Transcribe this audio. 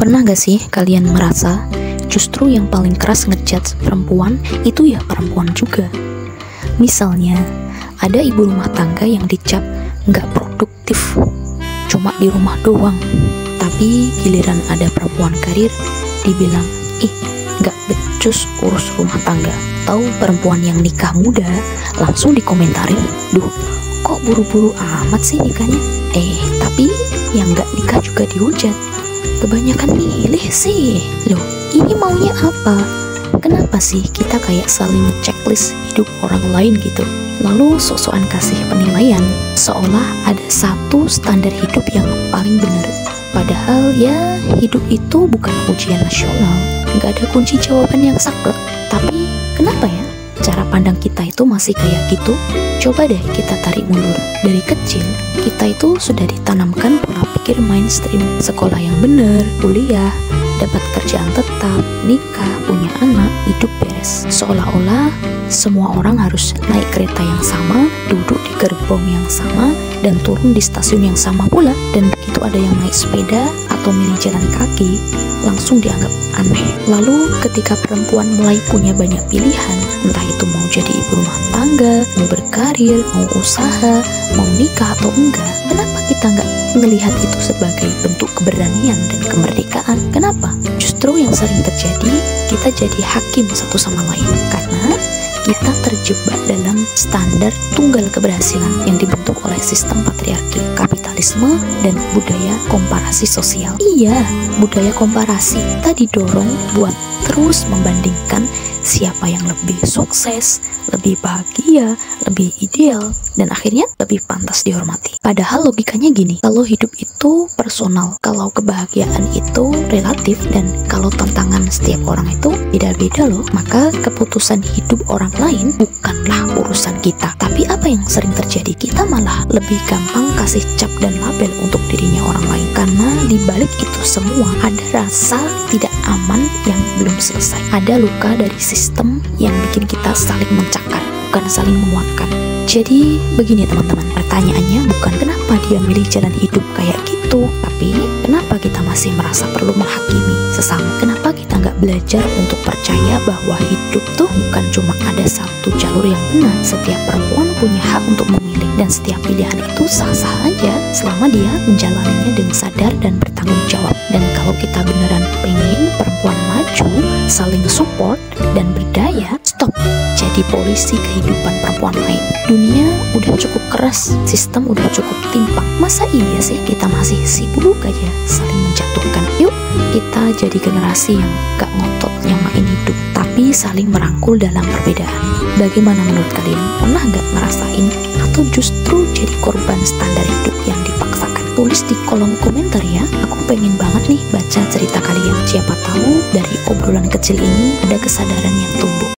Pernah gak sih kalian merasa justru yang paling keras ngejudge perempuan itu ya perempuan juga? Misalnya, ada ibu rumah tangga yang dicap nggak produktif, cuma di rumah doang. Tapi giliran ada perempuan karir, dibilang, ih nggak becus urus rumah tangga. Tahu perempuan yang nikah muda, langsung dikomentarin, duh kok buru-buru amat sih nikahnya? Tapi yang nggak nikah juga dihujat. Kebanyakan milih sih. Loh, ini maunya apa? Kenapa sih kita kayak saling checklist hidup orang lain gitu? Lalu sok-sokan kasih penilaian, seolah ada satu standar hidup yang paling benar. Padahal ya, hidup itu bukan ujian nasional. Nggak ada kunci jawaban yang saklek. Tapi kenapa ya cara pandang kita itu masih kayak gitu? Coba deh kita tarik mundur. Dari kecil, kita itu sudah ditanamkan pola pikir mainstream. Sekolah yang benar, kuliah, dapat kerjaan tetap, nikah, punya anak, hidup beres. Seolah-olah semua orang harus naik kereta yang sama, duduk di gerbong yang sama, dan turun di stasiun yang sama pula. Dan begitu ada yang naik sepeda atau milih jalan kaki, langsung dianggap aneh. Lalu ketika perempuan mulai punya banyak pilihan, entah itu mau jadi ibu rumah tangga, mau berkarir, mau usaha, mau nikah atau enggak, kenapa kita nggak melihat itu sebagai bentuk keberanian dan kemerdekaan? Kenapa? Justru yang sering terjadi, kita jadi hakim satu sama lain karena kita terjebak dalam standar tunggal keberhasilan yang dibentuk oleh sistem patriarki, kapitalisme, dan budaya komparasi sosial. Iya, budaya komparasi. Kita didorong buat terus membandingkan siapa yang lebih sukses, lebih bahagia, lebih ideal, dan akhirnya lebih pantas dihormati. Padahal logikanya gini, kalau hidup itu personal, kalau kebahagiaan itu relatif, dan kalau tantangan setiap orang itu beda-beda loh, maka keputusan hidup orang lain bukanlah urusan kita. Tapi apa yang sering terjadi? Kita malah lebih gampang kasih cap dan label untuk dirinya orang lain, karena dibalik itu semua ada rasa tidak aman yang belum selesai. Ada luka dari sistem yang bikin kita saling mencakar, bukan saling menguatkan. Jadi begini teman-teman, pertanyaannya bukan kenapa dia milih jalan hidup kayak gitu, tapi kenapa kita masih merasa perlu menghakimi sesama? Kenapa kita nggak belajar untuk percaya bahwa hidup tuh bukan cuma ada satu jalur yang benar. Setiap perempuan punya hak untuk memilih, dan setiap pilihan itu sah-sah aja selama dia menjalaninya dengan sadar dan bertanggung jawab. Dan kalau kita beneran pengen perempuan maju, saling support, dan berdaya, stop jadi polisi kehidupan perempuan lain. Dunia udah cukup keras, sistem udah cukup timpang. Masa iya sih kita masih sibuk aja saling menjatuhkan? Yuk, kita jadi generasi yang gak ngotot nyamain hidup, tapi saling merangkul dalam perbedaan. Bagaimana menurut kalian? Pernah gak ngerasain atau justru jadi korban standar hidup yang dipaksakan? Tulis di kolom komentar ya. Aku pengen banget nih baca cerita kalian. Siapa tahu dari obrolan kecil ini ada kesadaran yang tumbuh.